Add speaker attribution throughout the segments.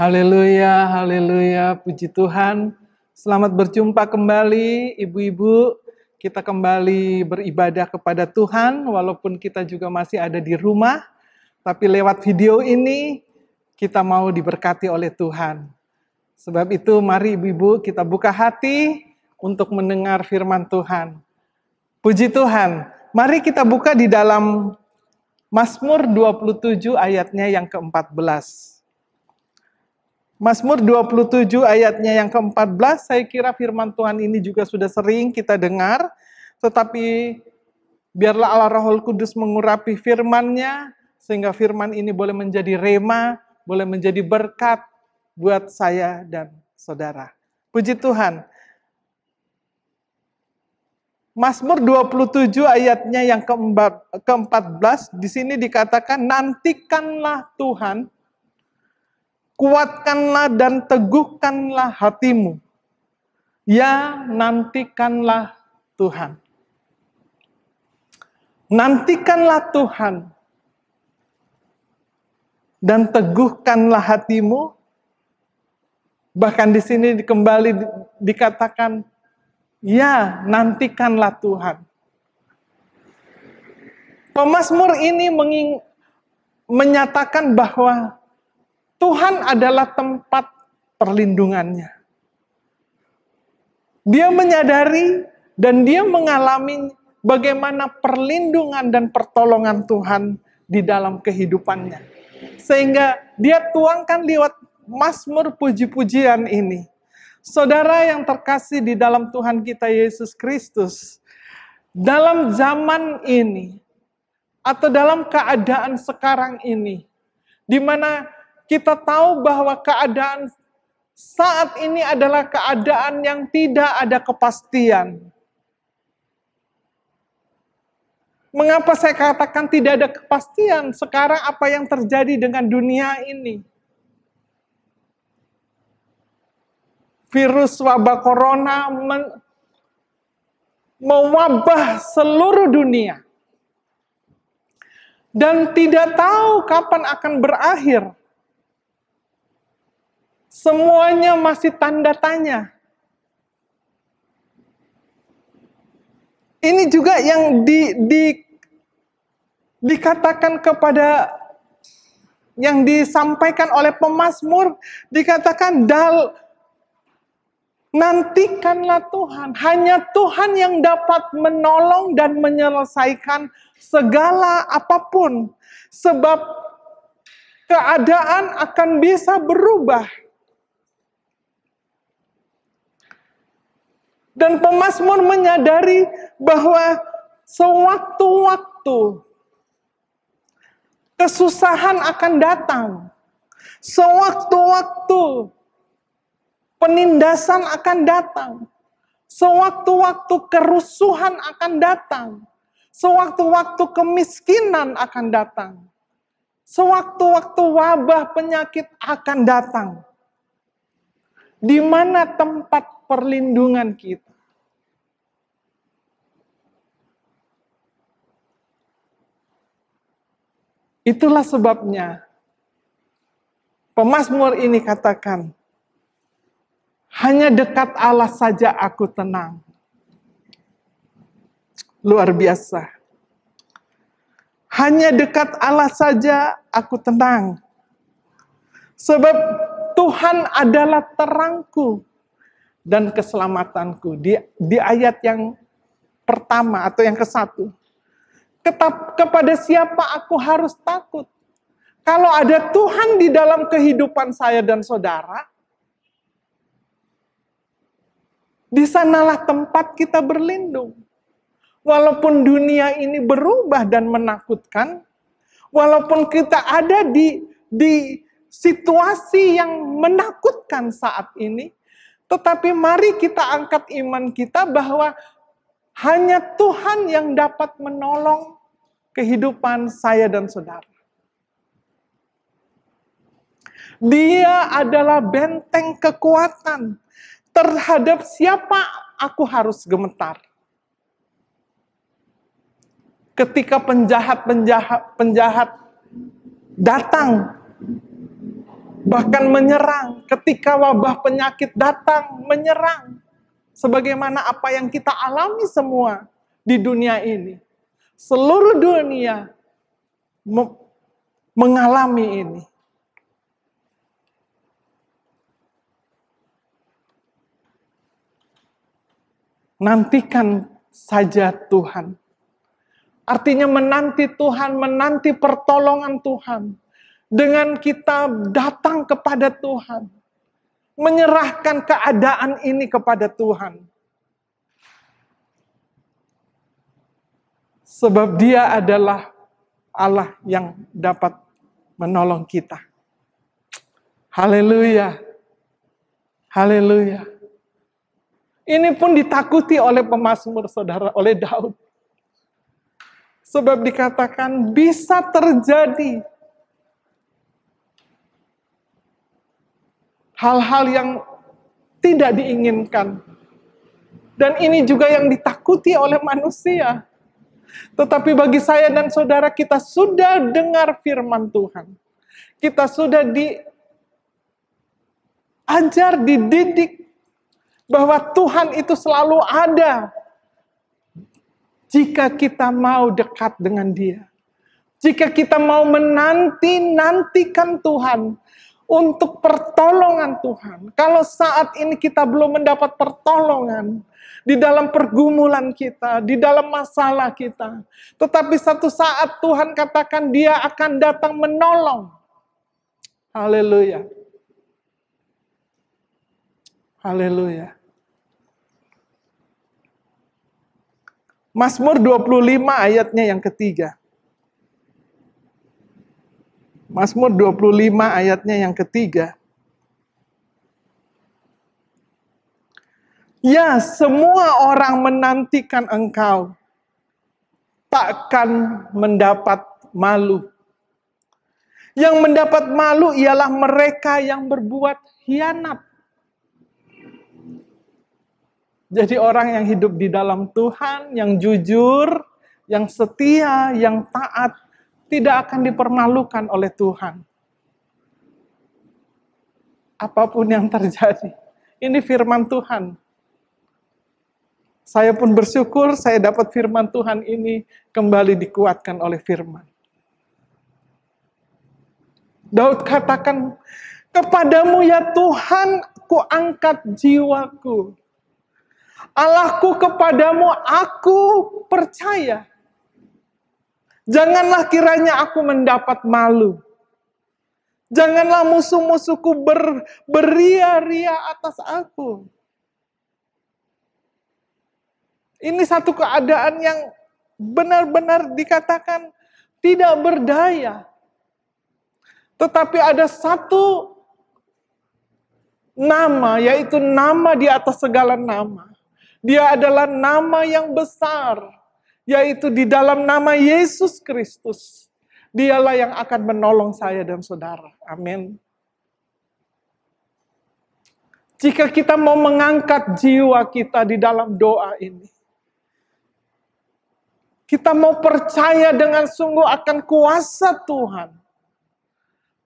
Speaker 1: Haleluya, haleluya, puji Tuhan. Selamat berjumpa kembali, ibu-ibu. Kita kembali beribadah kepada Tuhan, walaupun kita juga masih ada di rumah. Tapi lewat video ini, kita mau diberkati oleh Tuhan. Sebab itu, mari ibu-ibu kita buka hati untuk mendengar firman Tuhan. Puji Tuhan. Mari kita buka di dalam Mazmur 27 ayatnya yang ke-14. Mazmur 27 ayatnya yang ke-14, saya kira firman Tuhan ini juga sudah sering kita dengar, tetapi biarlah Allah Roh Kudus mengurapi firman-Nya, sehingga firman ini boleh menjadi rema, boleh menjadi berkat buat saya dan saudara. Puji Tuhan. Mazmur 27 ayatnya yang ke-14, di sini dikatakan, nantikanlah Tuhan, kuatkanlah dan teguhkanlah hatimu. Ya, nantikanlah Tuhan. Nantikanlah Tuhan. Dan teguhkanlah hatimu. Bahkan di sini kembali dikatakan, ya, nantikanlah Tuhan. Pemazmur ini menyatakan bahwa Tuhan adalah tempat perlindungannya. Dia menyadari dan dia mengalami bagaimana perlindungan dan pertolongan Tuhan di dalam kehidupannya. Sehingga dia tuangkan lewat Mazmur puji-pujian ini. Saudara yang terkasih di dalam Tuhan kita Yesus Kristus, dalam zaman ini, atau dalam keadaan sekarang ini, di mana kita tahu bahwa keadaan saat ini adalah keadaan yang tidak ada kepastian. Mengapa saya katakan tidak ada kepastian? Sekarang apa yang terjadi dengan dunia ini? Virus wabah corona mewabah seluruh dunia. Dan tidak tahu kapan akan berakhir. Semuanya masih tanda tanya. Ini juga yang dikatakan kepada, yang disampaikan oleh pemazmur, dikatakan, nantikanlah Tuhan. Hanya Tuhan yang dapat menolong dan menyelesaikan segala apapun. Sebab keadaan akan bisa berubah. Dan pemazmur menyadari bahwa sewaktu-waktu kesusahan akan datang. Sewaktu-waktu penindasan akan datang. Sewaktu-waktu kerusuhan akan datang. Sewaktu-waktu kemiskinan akan datang. Sewaktu-waktu wabah penyakit akan datang. Di mana tempat perlindungan kita? Itulah sebabnya pemazmur ini katakan, hanya dekat Allah saja aku tenang. Luar biasa. Hanya dekat Allah saja aku tenang. Sebab Tuhan adalah terangku dan keselamatanku. Di ayat yang pertama atau yang ke-1. Kepada siapa aku harus takut? Kalau ada Tuhan di dalam kehidupan saya dan saudara, di sanalah tempat kita berlindung. Walaupun dunia ini berubah dan menakutkan, walaupun kita ada di situasi yang menakutkan saat ini, tetapi mari kita angkat iman kita bahwa hanya Tuhan yang dapat menolong kehidupan saya dan saudara. Dia adalah benteng kekuatan. Terhadap siapa aku harus gemetar? Ketika penjahat datang bahkan menyerang ketika wabah penyakit datang, menyerang. Sebagaimana apa yang kita alami semua di dunia ini. Seluruh dunia mengalami ini. Nantikan saja Tuhan. Artinya menanti Tuhan, menanti pertolongan Tuhan. Dengan kita datang kepada Tuhan. Menyerahkan keadaan ini kepada Tuhan. Sebab Dia adalah Allah yang dapat menolong kita. Haleluya. Haleluya. Ini pun ditakuti oleh pemazmur, saudara, oleh Daud. Sebab dikatakan bisa terjadi hal-hal yang tidak diinginkan. Dan ini juga yang ditakuti oleh manusia. Tetapi bagi saya dan saudara, kita sudah dengar firman Tuhan. Kita sudah diajar, dididik, bahwa Tuhan itu selalu ada jika kita mau dekat dengan Dia. Jika kita mau nantikan Tuhan untuk pertolongan Tuhan. Kalau saat ini kita belum mendapat pertolongan di dalam pergumulan kita, di dalam masalah kita. Tetapi satu saat Tuhan katakan Dia akan datang menolong. Haleluya. Haleluya. Mazmur 25 ayatnya yang ketiga. Mazmur 25 ayatnya yang ketiga. Ya, semua orang menantikan Engkau, takkan mendapat malu. Yang mendapat malu ialah mereka yang berbuat hianat. Jadi orang yang hidup di dalam Tuhan, yang jujur, yang setia, yang taat, tidak akan dipermalukan oleh Tuhan. Apapun yang terjadi. Ini firman Tuhan. Saya pun bersyukur saya dapat firman Tuhan ini kembali dikuatkan oleh firman. Daud katakan, kepadamu ya Tuhan, ku angkat jiwaku. Allahku, kepadamu aku percaya. Janganlah kiranya aku mendapat malu. Janganlah musuh-musuhku beria-ria atas aku. Ini satu keadaan yang benar-benar dikatakan tidak berdaya. Tetapi ada satu nama, yaitu nama di atas segala nama. Dia adalah nama yang besar, yaitu di dalam nama Yesus Kristus. Dialah yang akan menolong saya dan saudara. Amin. Jika kita mau mengangkat jiwa kita di dalam doa ini, kita mau percaya dengan sungguh akan kuasa Tuhan.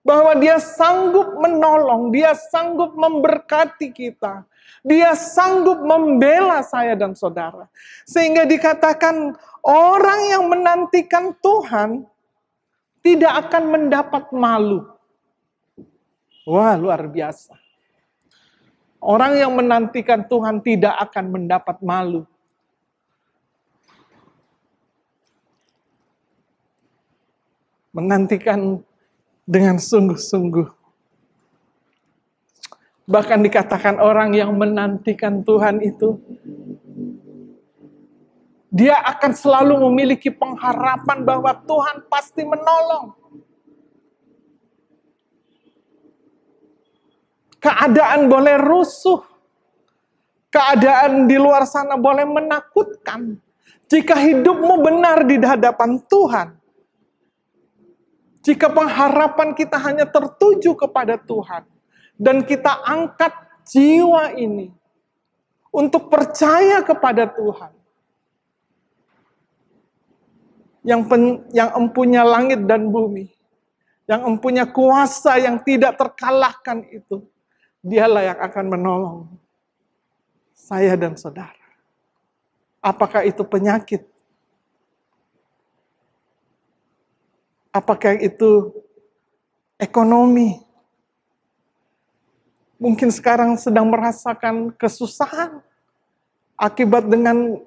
Speaker 1: Bahwa Dia sanggup menolong, Dia sanggup memberkati kita. Dia sanggup membela saya dan saudara. Sehingga dikatakan orang yang menantikan Tuhan tidak akan mendapat malu. Wah, luar biasa. Orang yang menantikan Tuhan tidak akan mendapat malu. Menantikan dengan sungguh-sungguh. Bahkan dikatakan orang yang menantikan Tuhan itu, dia akan selalu memiliki pengharapan bahwa Tuhan pasti menolong. Keadaan boleh rusuh. Keadaan di luar sana boleh menakutkan. Jika hidupmu benar di hadapan Tuhan, jika pengharapan kita hanya tertuju kepada Tuhan, dan kita angkat jiwa ini untuk percaya kepada Tuhan, yang empunya langit dan bumi, yang mempunyai kuasa yang tidak terkalahkan itu, dialah yang akan menolong saya dan saudara. Apakah itu penyakit? Apakah itu ekonomi? Mungkin sekarang sedang merasakan kesusahan akibat dengan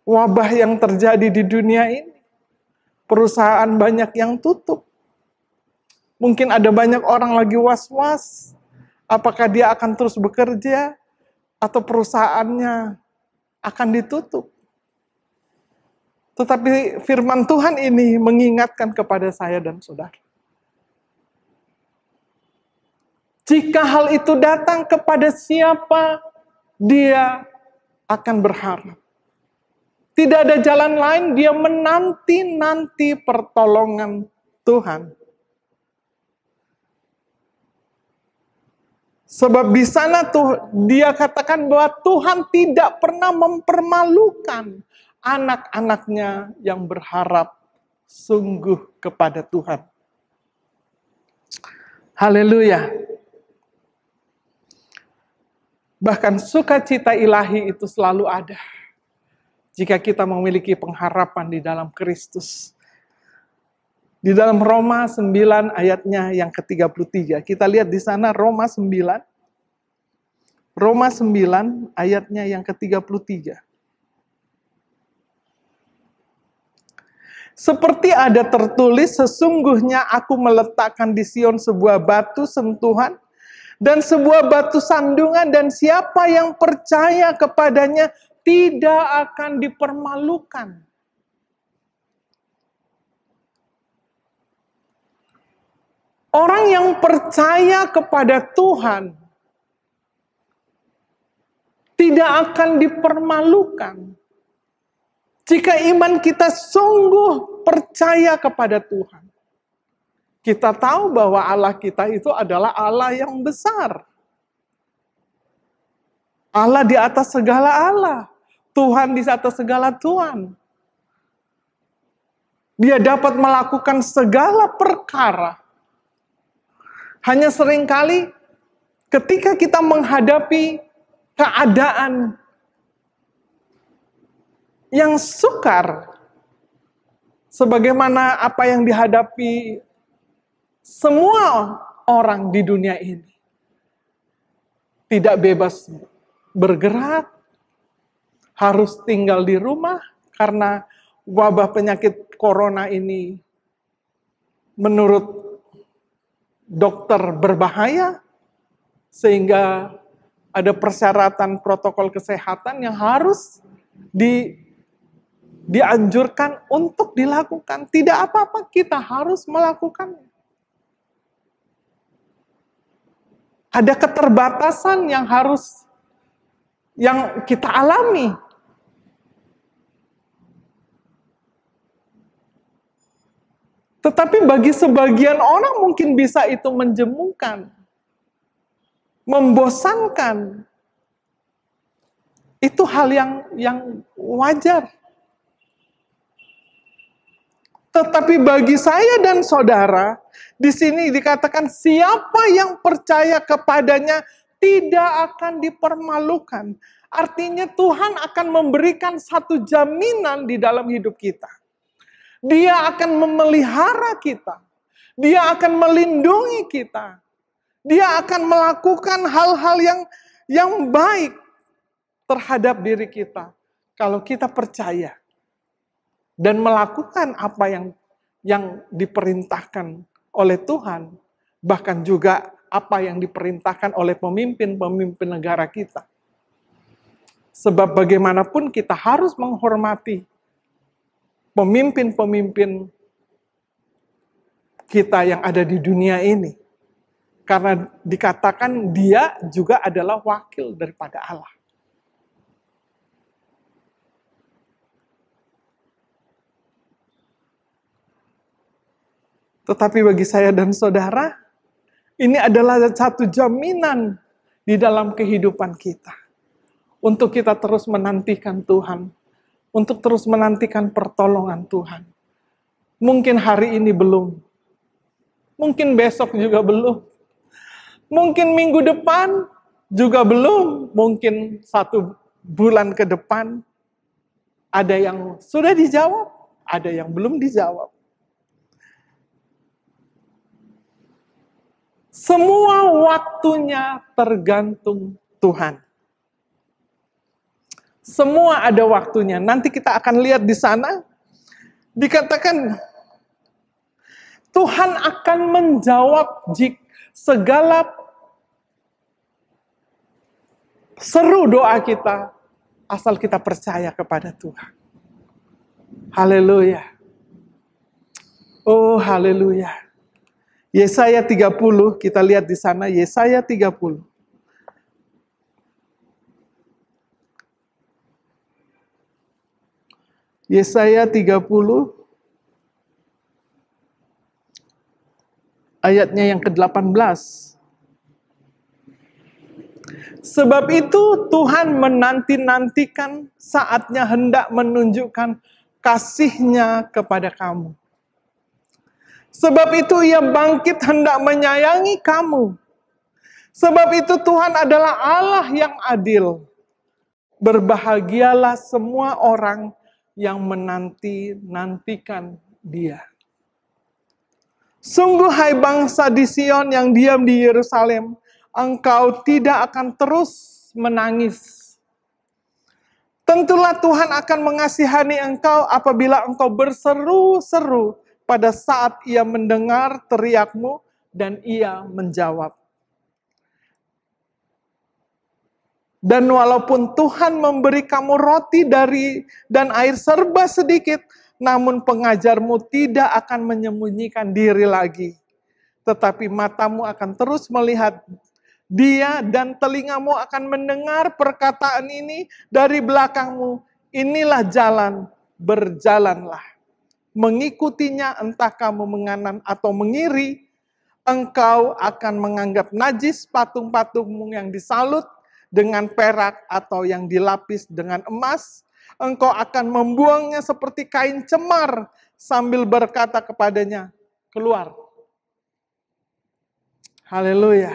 Speaker 1: wabah yang terjadi di dunia ini. Perusahaan banyak yang tutup. Mungkin ada banyak orang lagi was-was. Apakah dia akan terus bekerja atau perusahaannya akan ditutup. Tetapi firman Tuhan ini mengingatkan kepada saya dan saudara. Jika hal itu datang kepada siapa, dia akan berharap. Tidak ada jalan lain, dia menanti-nanti pertolongan Tuhan. Sebab di sana tuh dia katakan bahwa Tuhan tidak pernah mempermalukan anak-anaknya yang berharap sungguh kepada Tuhan. Haleluya. Bahkan sukacita ilahi itu selalu ada jika kita memiliki pengharapan di dalam Kristus. Di dalam Roma 9 ayatnya yang ke-33. Kita lihat di sana Roma 9. Roma 9 ayatnya yang ke-33. Seperti ada tertulis, sesungguhnya aku meletakkan di Sion sebuah batu sentuhan dan sebuah batu sandungan, dan siapa yang percaya kepadanya tidak akan dipermalukan. Orang yang percaya kepada Tuhan tidak akan dipermalukan. Jika iman kita sungguh percaya kepada Tuhan. Kita tahu bahwa Allah kita itu adalah Allah yang besar. Allah di atas segala Allah. Tuhan di atas segala Tuhan. Dia dapat melakukan segala perkara. Hanya seringkali ketika kita menghadapi keadaan yang sukar, sebagaimana apa yang dihadapi semua orang di dunia ini, tidak bebas bergerak, harus tinggal di rumah karena wabah penyakit corona ini menurut dokter berbahaya, sehingga ada persyaratan protokol kesehatan yang harus dianjurkan untuk dilakukan. Tidak apa-apa, kita harus melakukannya. Ada keterbatasan yang kita alami. Tetapi bagi sebagian orang mungkin bisa itu menjemungkan, membosankan. Itu hal yang wajar. Tetapi bagi saya dan saudara, di sini dikatakan siapa yang percaya kepadanya tidak akan dipermalukan. Artinya Tuhan akan memberikan satu jaminan di dalam hidup kita. Dia akan memelihara kita. Dia akan melindungi kita. Dia akan melakukan hal-hal yang baik terhadap diri kita. Kalau kita percaya dan melakukan apa yang diperintahkan oleh Tuhan, bahkan juga apa yang diperintahkan oleh pemimpin-pemimpin negara kita. Sebab bagaimanapun kita harus menghormati pemimpin-pemimpin kita yang ada di dunia ini. Karena dikatakan dia juga adalah wakil daripada Allah. Tetapi bagi saya dan saudara, ini adalah satu jaminan di dalam kehidupan kita. Untuk kita terus menantikan Tuhan. Untuk terus menantikan pertolongan Tuhan. Mungkin hari ini belum. Mungkin besok juga belum. Mungkin minggu depan juga belum. Mungkin 1 bulan ke depan. Ada yang sudah dijawab, ada yang belum dijawab. Semua waktunya tergantung Tuhan. Semua ada waktunya. Nanti kita akan lihat di sana, dikatakan Tuhan akan menjawab jika segala seru doa kita, asal kita percaya kepada Tuhan. Haleluya. Oh, haleluya. Yesaya 30, kita lihat di sana, Yesaya 30. Yesaya 30, ayatnya yang ke-18. Sebab itu Tuhan menanti-nantikan saatnya hendak menunjukkan kasih-Nya kepada kamu. Sebab itu Ia bangkit hendak menyayangi kamu. Sebab itu Tuhan adalah Allah yang adil. Berbahagialah semua orang yang menanti-nantikan Dia. Sungguh hai bangsa di Sion yang diam di Yerusalem, engkau tidak akan terus menangis. Tentulah Tuhan akan mengasihani engkau apabila engkau berseru-seru pada saat Ia mendengar teriakmu dan Ia menjawab. Dan walaupun Tuhan memberi kamu roti dan air serba sedikit, namun pengajarmu tidak akan menyembunyikan diri lagi. Tetapi matamu akan terus melihat Dia dan telingamu akan mendengar perkataan ini dari belakangmu. Inilah jalan, berjalanlah. Mengikutinya entah kamu menganan atau mengiri, engkau akan menganggap najis patung-patungmu yang disalut dengan perak atau yang dilapis dengan emas. Engkau akan membuangnya seperti kain cemar sambil berkata kepadanya, keluar. Haleluya.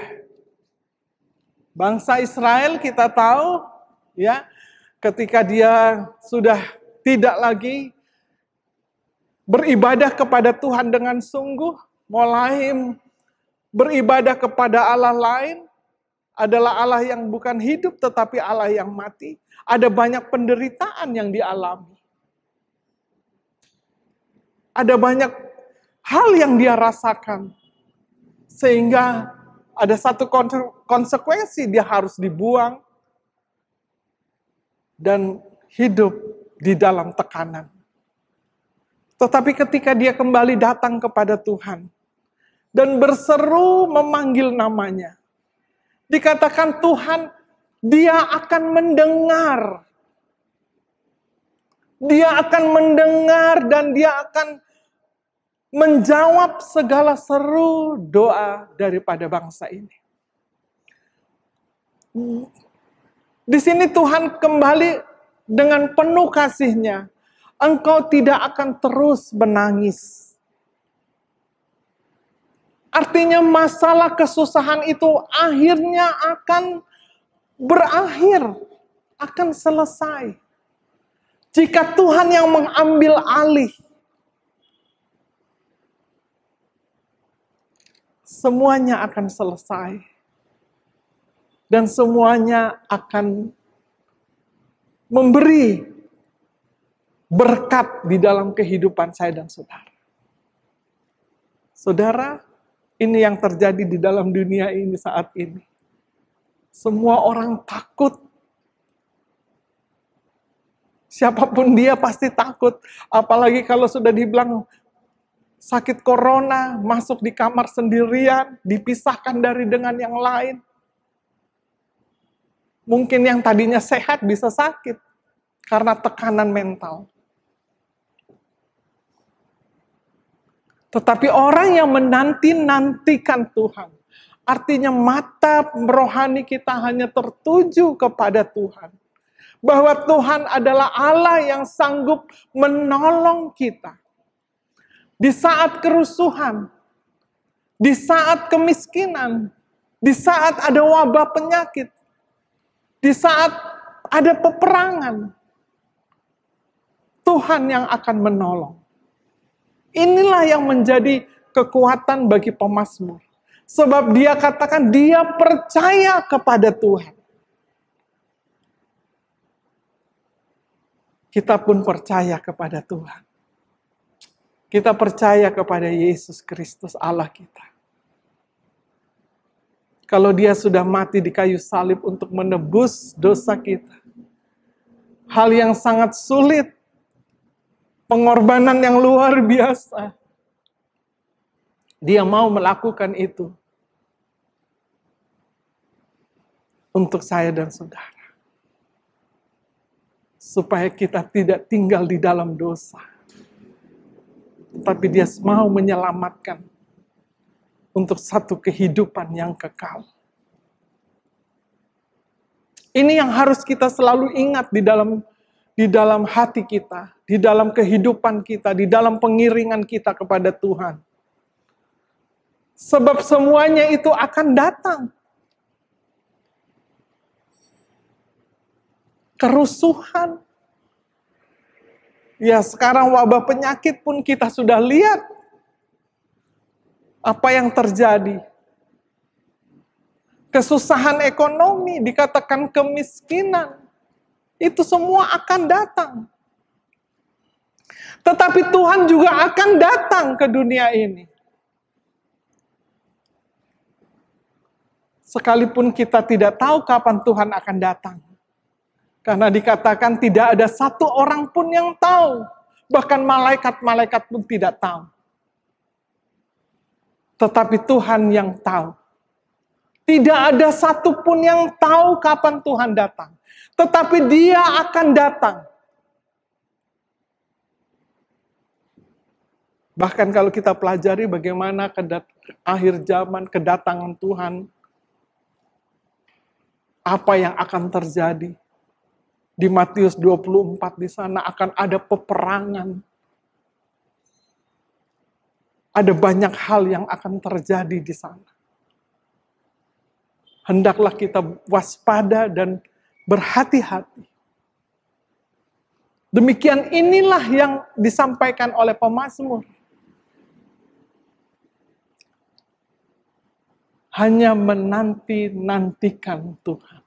Speaker 1: Bangsa Israel kita tahu, ya, ketika dia sudah tidak lagi beribadah kepada Tuhan dengan sungguh, mulai beribadah kepada Allah lain, adalah Allah yang bukan hidup tetapi Allah yang mati. Ada banyak penderitaan yang dialami. Ada banyak hal yang dia rasakan. Sehingga ada satu konsekuensi, dia harus dibuang dan hidup di dalam tekanan. Tetapi ketika dia kembali datang kepada Tuhan dan berseru memanggil namanya, dikatakan Tuhan, Dia akan mendengar. Dia akan mendengar dan Dia akan menjawab segala seru doa daripada bangsa ini. Di sini Tuhan kembali dengan penuh kasih-Nya. Engkau tidak akan terus menangis. Artinya masalah kesusahan itu akhirnya akan berakhir, akan selesai. Jika Tuhan yang mengambil alih, semuanya akan selesai. Dan semuanya akan memberi berkat di dalam kehidupan saya dan saudara. Saudara, ini yang terjadi di dalam dunia ini saat ini. Semua orang takut. Siapapun dia pasti takut. Apalagi kalau sudah dibilang sakit corona, masuk di kamar sendirian, dipisahkan dari dengan yang lain. Mungkin yang tadinya sehat bisa sakit karena tekanan mental. Tetapi orang yang menanti-nantikan Tuhan, artinya mata rohani kita hanya tertuju kepada Tuhan. Bahwa Tuhan adalah Allah yang sanggup menolong kita. di saat kerusuhan, di saat kemiskinan, di saat ada wabah penyakit, di saat ada peperangan, Tuhan yang akan menolong. Inilah yang menjadi kekuatan bagi pemazmur. Sebab dia katakan dia percaya kepada Tuhan. Kita pun percaya kepada Tuhan. Kita percaya kepada Yesus Kristus Allah kita. Kalau dia sudah mati di kayu salib untuk menebus dosa kita, hal yang sangat sulit, pengorbanan yang luar biasa, dia mau melakukan itu untuk saya dan saudara. Supaya kita tidak tinggal di dalam dosa. Tapi dia mau menyelamatkan untuk satu kehidupan yang kekal. Ini yang harus kita selalu ingat di dalam hati kita, di dalam kehidupan kita, di dalam pengiringan kita kepada Tuhan. Sebab semuanya itu akan datang. Kerusuhan. Ya, sekarang wabah penyakit pun kita sudah lihat apa yang terjadi. Kesusahan ekonomi, dikatakan kemiskinan. Itu semua akan datang. Tetapi Tuhan juga akan datang ke dunia ini. Sekalipun kita tidak tahu kapan Tuhan akan datang. Karena dikatakan tidak ada satu orang pun yang tahu. Bahkan malaikat-malaikat pun tidak tahu. Tetapi Tuhan yang tahu. Tidak ada satu pun yang tahu kapan Tuhan datang. Tetapi dia akan datang. Bahkan kalau kita pelajari bagaimana akhir zaman kedatangan Tuhan, apa yang akan terjadi. Di Matius 24 di sana akan ada peperangan. Ada banyak hal yang akan terjadi di sana. Hendaklah kita waspada dan berhati-hati. Demikian inilah yang disampaikan oleh pemazmur. Hanya menanti-nantikan Tuhan.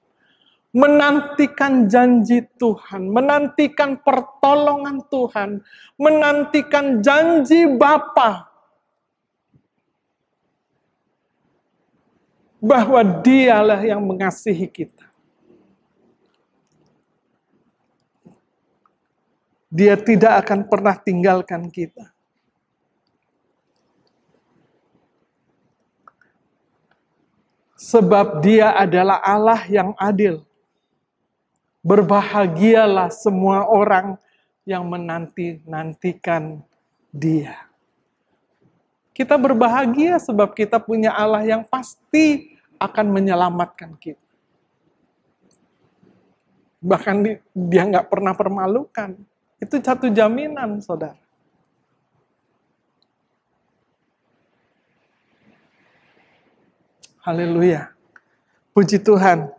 Speaker 1: Menantikan janji Tuhan. Menantikan pertolongan Tuhan. Menantikan janji Bapa. Bahwa dialah yang mengasihi kita. Dia tidak akan pernah tinggalkan kita. Sebab dia adalah Allah yang adil. Berbahagialah semua orang yang menanti-nantikan dia. Kita berbahagia sebab kita punya Allah yang pasti akan menyelamatkan kita. Bahkan dia nggak pernah permalukan. Itu satu jaminan, saudara. Haleluya. Puji Tuhan.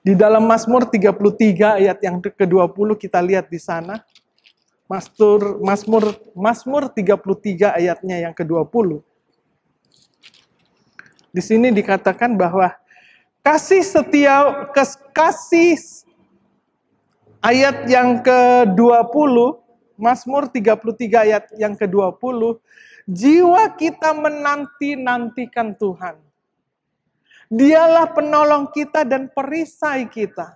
Speaker 1: Di dalam Mazmur 33 ayat yang ke-20 kita lihat di sana. Mazmur 33 ayatnya yang ke-20. Di sini dikatakan bahwa kasih ayat yang ke-20, Mazmur 33 ayat yang ke-20, jiwa kita menanti-nantikan Tuhan. Dialah penolong kita dan perisai kita.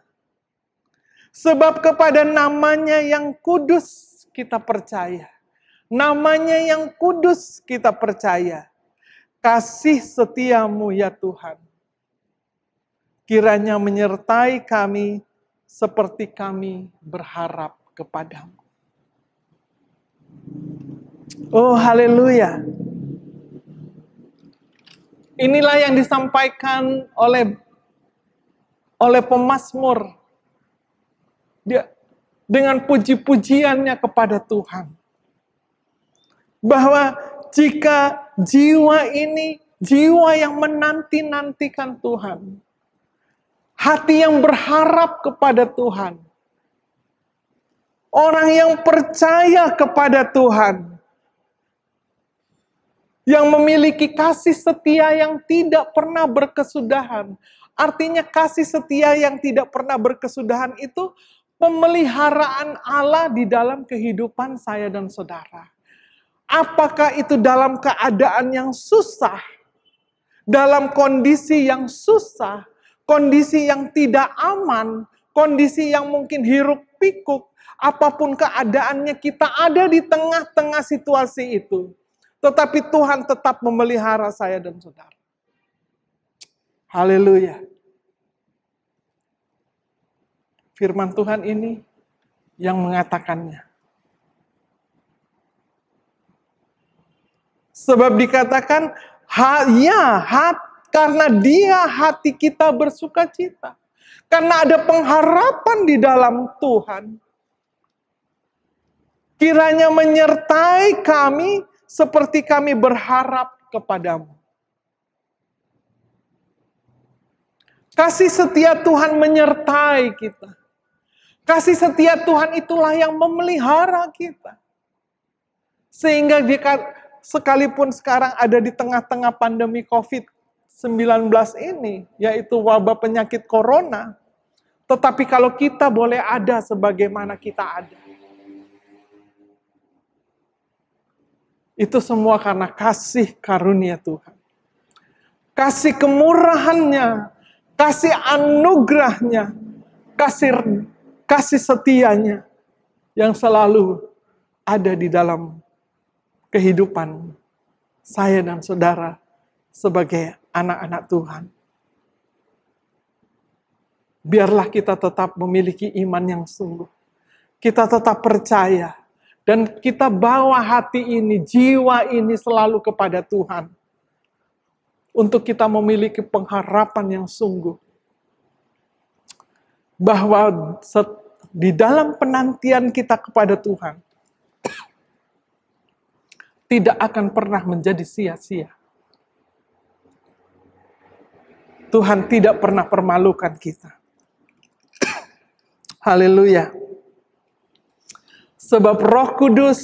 Speaker 1: Sebab kepada namanya yang kudus kita percaya. Namanya yang kudus kita percaya. Kasih setiamu ya Tuhan. Kiranya menyertai kami seperti kami berharap kepadamu. Oh haleluya. Inilah yang disampaikan oleh pemazmur. Dia dengan puji-pujiannya kepada Tuhan. Bahwa jika jiwa ini, jiwa yang menanti-nantikan Tuhan, hati yang berharap kepada Tuhan, orang yang percaya kepada Tuhan, yang memiliki kasih setia yang tidak pernah berkesudahan. Artinya kasih setia yang tidak pernah berkesudahan itu pemeliharaan Allah di dalam kehidupan saya dan saudara. Apakah itu dalam keadaan yang susah, dalam kondisi yang susah, kondisi yang tidak aman, kondisi yang mungkin hiruk pikuk, apapun keadaannya kita ada di tengah-tengah situasi itu. Tetapi Tuhan tetap memelihara saya dan saudara. Haleluya. Firman Tuhan ini yang mengatakannya. Sebab dikatakan, karena dia hati kita bersuka cita. Karena ada pengharapan di dalam Tuhan. Kiranya menyertai kami seperti kami berharap kepadamu. Kasih setia Tuhan menyertai kita. Kasih setia Tuhan itulah yang memelihara kita. Sehingga sekalipun sekarang ada di tengah-tengah pandemi COVID-19 ini, yaitu wabah penyakit corona, tetapi kalau kita boleh ada sebagaimana kita ada, itu semua karena kasih karunia Tuhan. Kasih kemurahannya, kasih anugerahnya, kasih setianya yang selalu ada di dalam kehidupan saya dan saudara sebagai anak-anak Tuhan. Biarlah kita tetap memiliki iman yang sungguh. Kita tetap percaya. Dan kita bawa hati ini, jiwa ini selalu kepada Tuhan. Untuk kita memiliki pengharapan yang sungguh. Bahwa di dalam penantian kita kepada Tuhan, tidak akan pernah menjadi sia-sia. Tuhan tidak pernah permalukan kita. Haleluya. Sebab Roh Kudus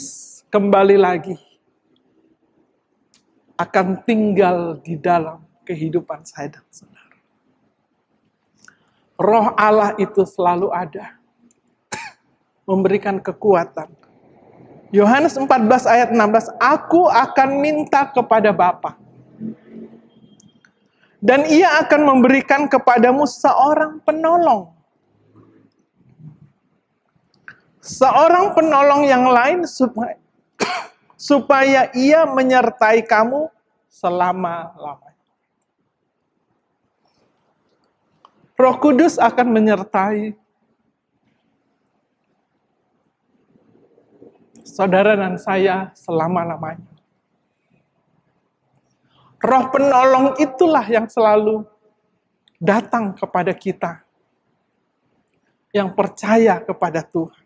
Speaker 1: kembali lagi akan tinggal di dalam kehidupan saya dan saudara. Roh Allah itu selalu ada. Memberikan kekuatan. Yohanes 14 ayat 16, aku akan minta kepada Bapa. Dan ia akan memberikan kepadamu seorang penolong. Seorang penolong yang lain supaya ia menyertai kamu selama-lamanya. Roh Kudus akan menyertai saudara dan saya selama-lamanya. Roh penolong itulah yang selalu datang kepada kita, yang percaya kepada Tuhan.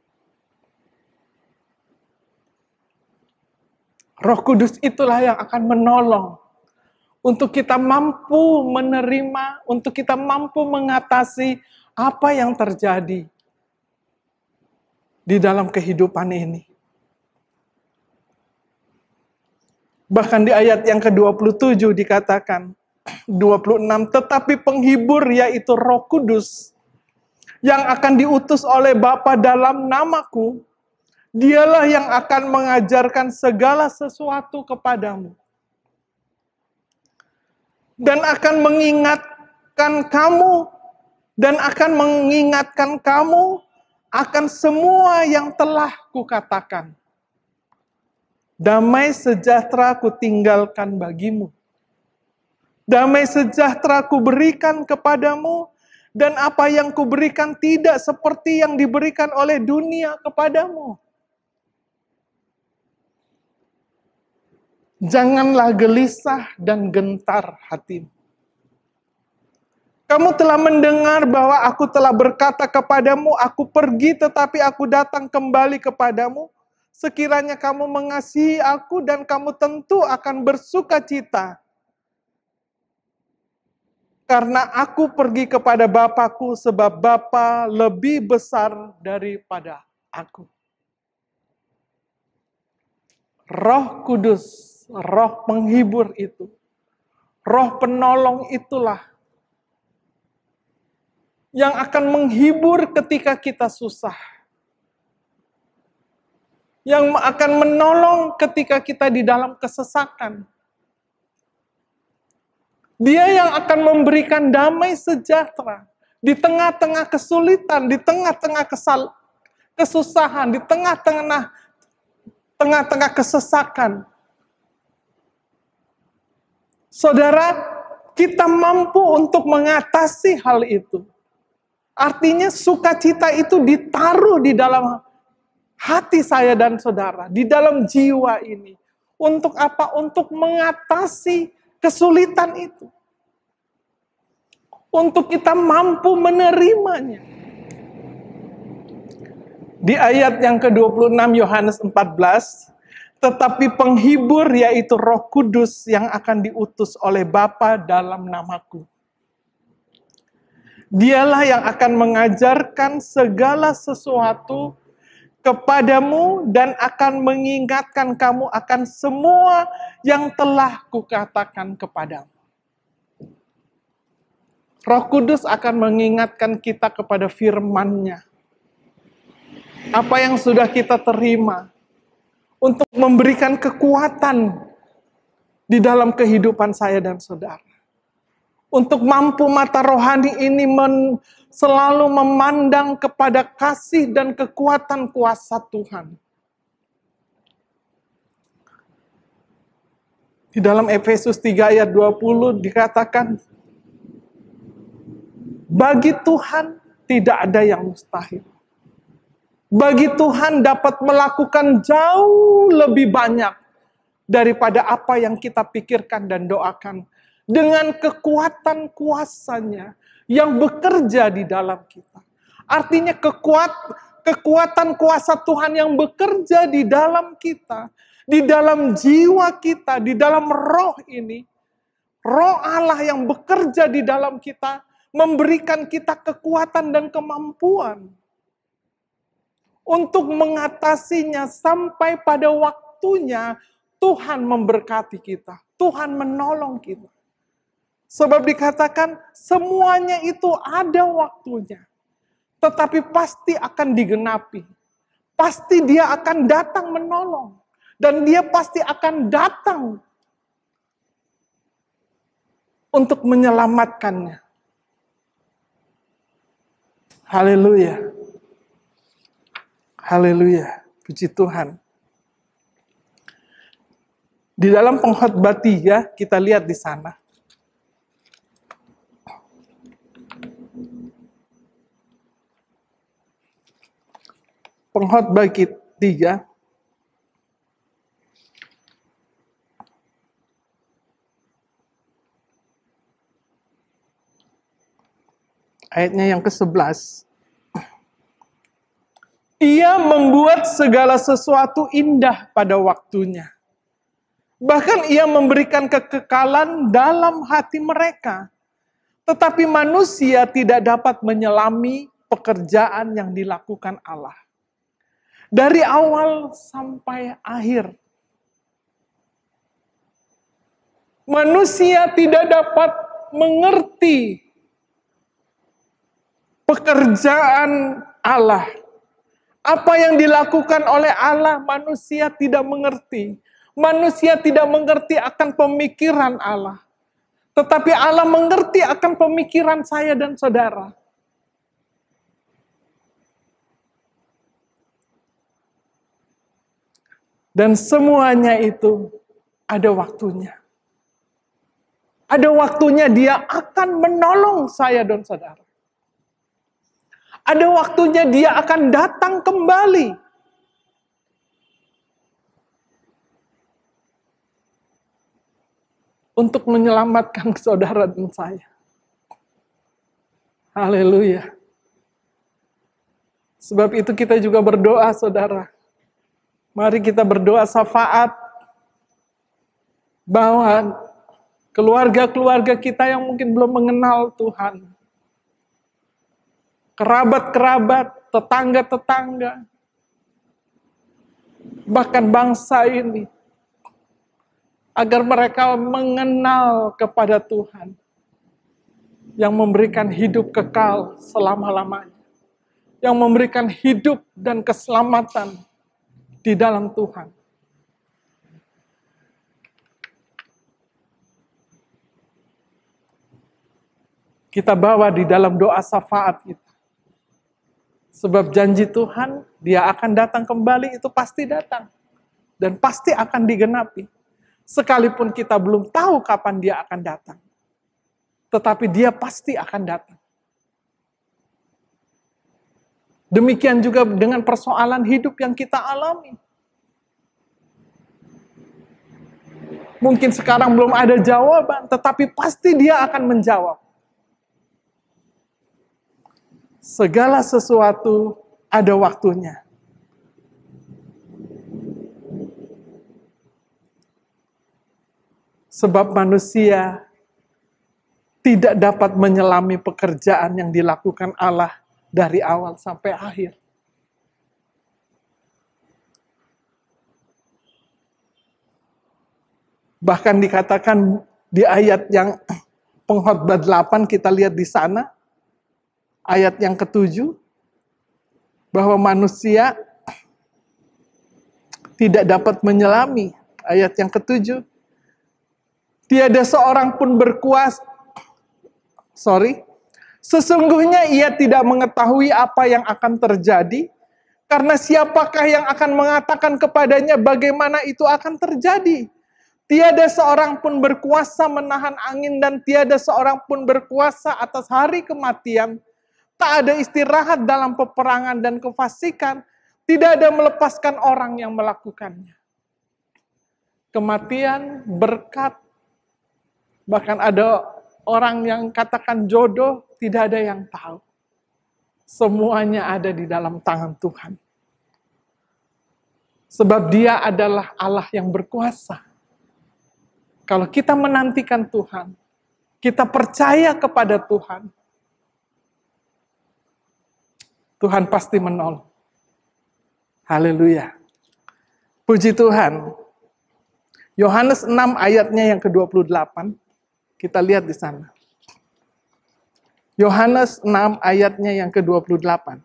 Speaker 1: Roh Kudus itulah yang akan menolong untuk kita mampu menerima, untuk kita mampu mengatasi apa yang terjadi di dalam kehidupan ini. Bahkan di ayat yang ke-27 dikatakan, 26, tetapi penghibur yaitu Roh Kudus yang akan diutus oleh Bapa dalam namaku, dialah yang akan mengajarkan segala sesuatu kepadamu. Dan akan mengingatkan kamu akan semua yang telah kukatakan. Damai sejahtera kutinggalkan bagimu. Damai sejahtera kuberikan kepadamu, dan apa yang kuberikan tidak seperti yang diberikan oleh dunia kepadamu. Janganlah gelisah dan gentar hatimu. Kamu telah mendengar bahwa aku telah berkata kepadamu, aku pergi tetapi aku datang kembali kepadamu. Sekiranya kamu mengasihi aku dan kamu tentu akan bersuka cita. Karena aku pergi kepada Bapakku sebab Bapa lebih besar daripada aku. Roh Kudus, roh penghibur itu, roh penolong itulah yang akan menghibur ketika kita susah. Yang akan menolong ketika kita di dalam kesesakan. Dia yang akan memberikan damai sejahtera di tengah-tengah kesulitan, di tengah-tengah kesusahan, di tengah-tengah kesesakan. Saudara, kita mampu untuk mengatasi hal itu. Artinya sukacita itu ditaruh di dalam hati saya dan saudara, di dalam jiwa ini. Untuk apa? Untuk mengatasi kesulitan itu. Untuk kita mampu menerimanya. Di ayat yang ke-26 Yohanes 14, tetapi penghibur yaitu Roh Kudus yang akan diutus oleh Bapa dalam namaku. Dialah yang akan mengajarkan segala sesuatu kepadamu dan akan mengingatkan kamu akan semua yang telah kukatakan kepadamu. Roh Kudus akan mengingatkan kita kepada firman-Nya. Apa yang sudah kita terima untuk memberikan kekuatan di dalam kehidupan saya dan saudara. Untuk mampu mata rohani ini selalu memandang kepada kasih dan kekuatan kuasa Tuhan. Di dalam Efesus 3 ayat 20 dikatakan, bagi Tuhan tidak ada yang mustahil. Bagi Tuhan dapat melakukan jauh lebih banyak daripada apa yang kita pikirkan dan doakan. Dengan kekuatan kuasanya yang bekerja di dalam kita. Artinya kekuatan kuasa Tuhan yang bekerja di dalam kita. Di dalam jiwa kita, di dalam roh ini. Roh Allah yang bekerja di dalam kita. Memberikan kita kekuatan dan kemampuan. Untuk mengatasinya sampai pada waktunya Tuhan memberkati kita. Tuhan menolong kita. Sebab dikatakan semuanya itu ada waktunya. Tetapi pasti akan digenapi. Pasti dia akan datang menolong. Dan dia pasti akan datang untuk menyelamatkannya. Haleluya. Haleluya. Puji Tuhan. Di dalam Pengkhotbah 3 kita lihat di sana. Pengkhotbah 3 ayatnya yang ke-11. Ia membuat segala sesuatu indah pada waktunya. Bahkan ia memberikan kekekalan dalam hati mereka. Tetapi manusia tidak dapat menyelami pekerjaan yang dilakukan Allah. Dari awal sampai akhir. Manusia tidak dapat mengerti pekerjaan Allah. Apa yang dilakukan oleh Allah, manusia tidak mengerti. Manusia tidak mengerti akan pemikiran Allah. Tetapi Allah mengerti akan pemikiran saya dan saudara. Dan semuanya itu ada waktunya. Ada waktunya dia akan menolong saya dan saudara. Ada waktunya dia akan datang kembali. Untuk menyelamatkan saudara dan saya. Haleluya. Sebab itu kita juga berdoa, saudara. Mari kita berdoa syafaat bahwa keluarga-keluarga kita yang mungkin belum mengenal Tuhan, kerabat-kerabat, tetangga-tetangga, bahkan bangsa ini, agar mereka mengenal kepada Tuhan yang memberikan hidup kekal selama-lamanya, yang memberikan hidup dan keselamatan di dalam Tuhan. Kita bawa di dalam doa syafaat kita. Sebab janji Tuhan, Dia akan datang kembali, itu pasti datang. Dan pasti akan digenapi. Sekalipun kita belum tahu kapan Dia akan datang. Tetapi Dia pasti akan datang. Demikian juga dengan persoalan hidup yang kita alami. Mungkin sekarang belum ada jawaban, tetapi pasti Dia akan menjawab. Segala sesuatu ada waktunya. Sebab manusia tidak dapat menyelami pekerjaan yang dilakukan Allah dari awal sampai akhir. Bahkan dikatakan di ayat yang Pengkhotbah 8 kita lihat di sana, ayat yang ke-7, bahwa manusia tidak dapat menyelami. Ayat yang ke-7, tiada seorang pun berkuasa. Sesungguhnya ia tidak mengetahui apa yang akan terjadi, karena siapakah yang akan mengatakan kepadanya bagaimana itu akan terjadi? Tiada seorang pun berkuasa menahan angin dan tiada seorang pun berkuasa atas hari kematian. Tak ada istirahat dalam peperangan dan kefasikan, tidak ada melepaskan orang yang melakukannya. Kematian, berkat, bahkan ada orang yang katakan jodoh, tidak ada yang tahu. Semuanya ada di dalam tangan Tuhan. Sebab Dia adalah Allah yang berkuasa. Kalau kita menantikan Tuhan, kita percaya kepada Tuhan, Tuhan pasti menolong. Haleluya. Puji Tuhan. Yohanes 6 ayatnya yang ke-28. Kita lihat di sana. Yohanes 6 ayatnya yang ke-28.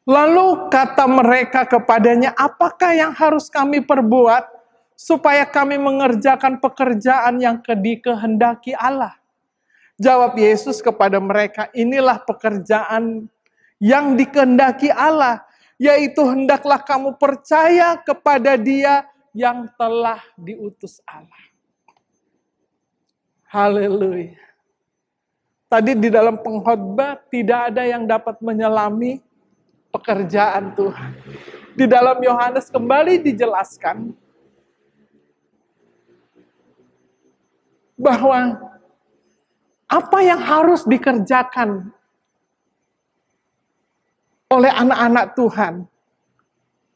Speaker 1: Lalu kata mereka kepadanya, apakah yang harus kami perbuat supaya kami mengerjakan pekerjaan yang dikehendaki Allah? Jawab Yesus kepada mereka, inilah pekerjaan yang dikehendaki Allah, yaitu hendaklah kamu percaya kepada Dia yang telah diutus Allah. Haleluya. Tadi di dalam pengkhotbah tidak ada yang dapat menyelami pekerjaan Tuhan. Di dalam Yohanes kembali dijelaskan bahwa apa yang harus dikerjakan oleh anak-anak Tuhan,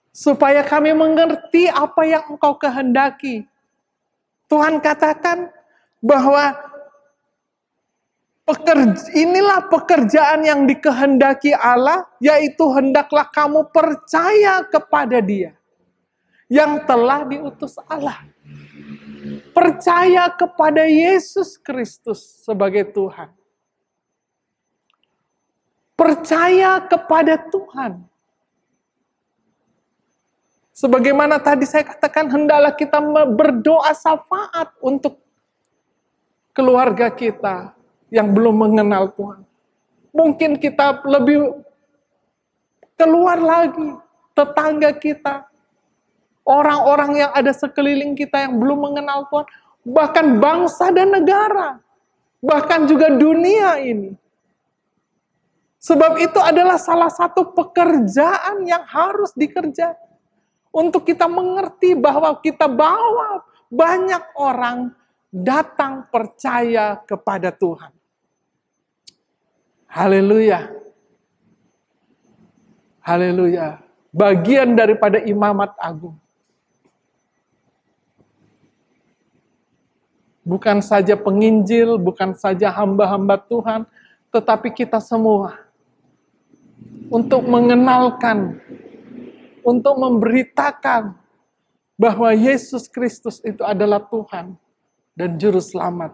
Speaker 1: supaya kami mengerti apa yang Engkau kehendaki. Tuhan katakan bahwa inilah pekerjaan yang dikehendaki Allah, yaitu hendaklah kamu percaya kepada Dia yang telah diutus Allah. Percaya kepada Yesus Kristus sebagai Tuhan. Percaya kepada Tuhan. Sebagaimana tadi saya katakan, hendaklah kita berdoa syafaat untuk keluarga kita yang belum mengenal Tuhan. Mungkin kita lebih keluar lagi, tetangga kita, orang-orang yang ada sekeliling kita yang belum mengenal Tuhan, bahkan bangsa dan negara, bahkan juga dunia ini. Sebab itu adalah salah satu pekerjaan yang harus dikerjakan. Untuk kita mengerti bahwa kita bawa banyak orang datang percaya kepada Tuhan. Haleluya. Haleluya. Bagian daripada imamat agung. Bukan saja penginjil, bukan saja hamba-hamba Tuhan, tetapi kita semua untuk mengenalkan, untuk memberitakan bahwa Yesus Kristus itu adalah Tuhan dan Juru Selamat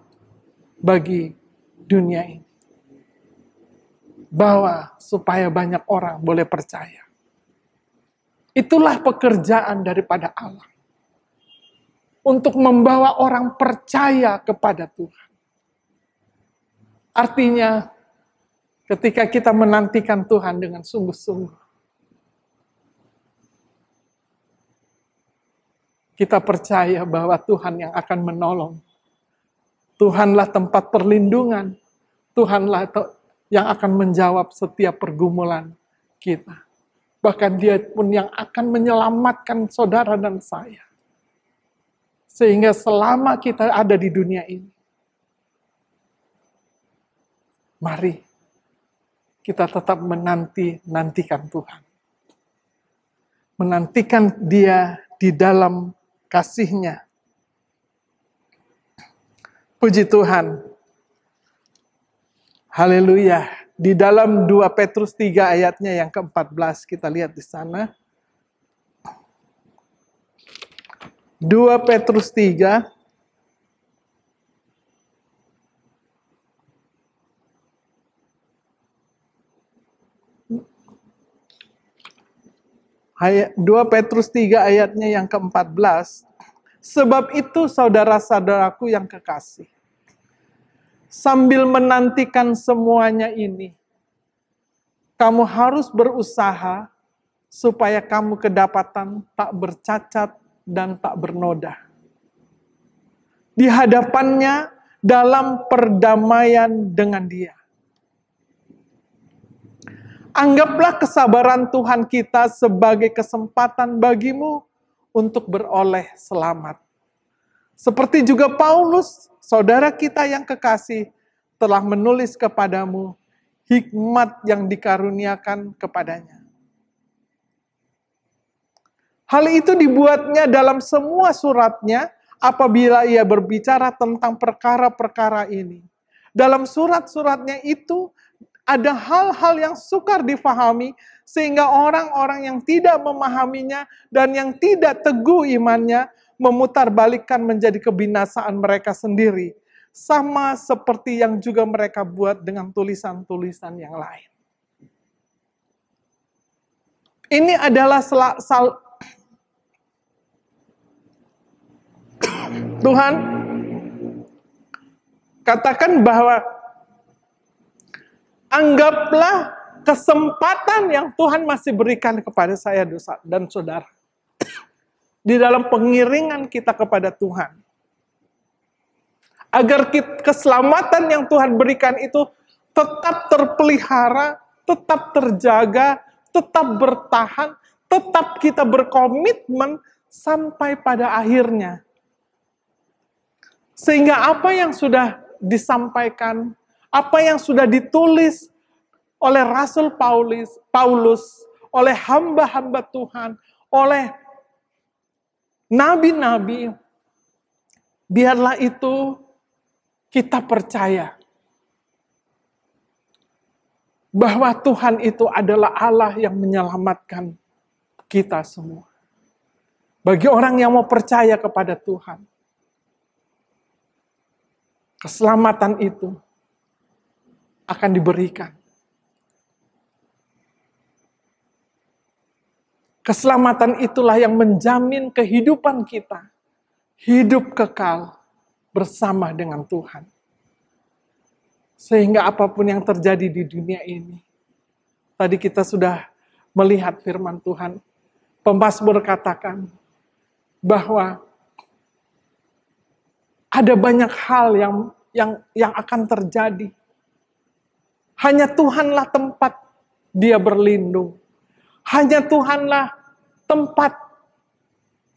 Speaker 1: bagi dunia ini. Bahwa supaya banyak orang boleh percaya. Itulah pekerjaan daripada Allah. Untuk membawa orang percaya kepada Tuhan. Artinya, ketika kita menantikan Tuhan dengan sungguh-sungguh, kita percaya bahwa Tuhan yang akan menolong. Tuhanlah tempat perlindungan. Tuhanlah yang akan menjawab setiap pergumulan kita. Bahkan Dia pun yang akan menyelamatkan saudara dan saya. Sehingga selama kita ada di dunia ini, mari kita tetap menantikan Tuhan. Menantikan Dia di dalam kasih-Nya. Puji Tuhan. Haleluya. Di dalam 2 Petrus 3 ayatnya yang ke-14 kita lihat di sana. 2 Petrus 3 2 Petrus 3 ayatnya yang ke-14. Sebab itu saudara-saudaraku yang kekasih, sambil menantikan semuanya ini, kamu harus berusaha supaya kamu kedapatan tak bercacat dan tak bernoda di hadapannya dalam perdamaian dengan Dia. Anggaplah kesabaran Tuhan kita sebagai kesempatan bagimu untuk beroleh selamat. Seperti juga Paulus, saudara kita yang kekasih, telah menulis kepadamu hikmat yang dikaruniakan kepadanya. Hal itu dibuatnya dalam semua suratnya apabila ia berbicara tentang perkara-perkara ini. Dalam surat-suratnya itu ada hal-hal yang sukar difahami sehingga orang-orang yang tidak memahaminya dan yang tidak teguh imannya memutarbalikkan menjadi kebinasaan mereka sendiri. Sama seperti yang juga mereka buat dengan tulisan-tulisan yang lain. Ini adalah Tuhan katakan bahwa anggaplah kesempatan yang Tuhan masih berikan kepada saya dan saudara di dalam pengiringan kita kepada Tuhan. Agar keselamatan yang Tuhan berikan itu tetap terpelihara, tetap terjaga, tetap bertahan, tetap kita berkomitmen sampai pada akhirnya. Sehingga apa yang sudah disampaikan, apa yang sudah ditulis oleh Rasul Paulus, oleh hamba-hamba Tuhan, oleh nabi-nabi, biarlah itu kita percaya bahwa Tuhan itu adalah Allah yang menyelamatkan kita semua. Bagi orang yang mau percaya kepada Tuhan, keselamatan itu akan diberikan. Keselamatan itulah yang menjamin kehidupan kita. Hidup kekal bersama dengan Tuhan. Sehingga apapun yang terjadi di dunia ini. Tadi kita sudah melihat firman Tuhan. Pemazmur katakan bahwa ada banyak hal yang akan terjadi. Hanya Tuhanlah tempat Dia berlindung. Hanya Tuhanlah tempat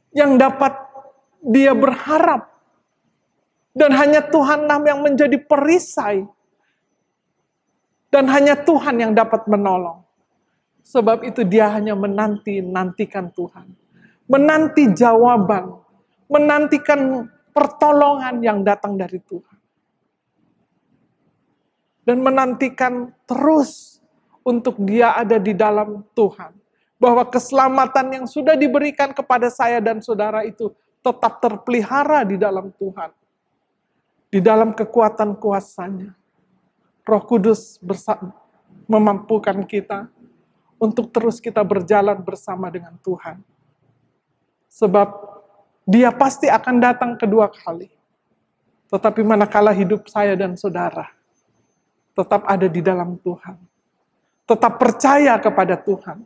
Speaker 1: yang dapat Dia berharap. Dan hanya Tuhanlah yang menjadi perisai Dan hanya Tuhan yang dapat menolong. Sebab itu dia hanya nantikan Tuhan. Menanti jawaban. Menantikan pertolongan yang datang dari Tuhan. Dan menantikan terus untuk dia ada di dalam Tuhan. Bahwa keselamatan yang sudah diberikan kepada saya dan saudara itu tetap terpelihara di dalam Tuhan. Di dalam kekuatan kuasa-Nya. Roh Kudus memampukan kita untuk terus kita berjalan bersama dengan Tuhan. Sebab dia pasti akan datang kedua kali. Tetapi manakala hidup saya dan saudara tetap ada di dalam Tuhan. Tetap percaya kepada Tuhan.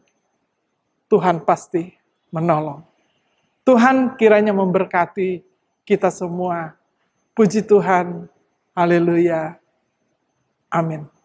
Speaker 1: Tuhan pasti menolong. Tuhan kiranya memberkati kita semua. Puji Tuhan. Haleluya. Amin.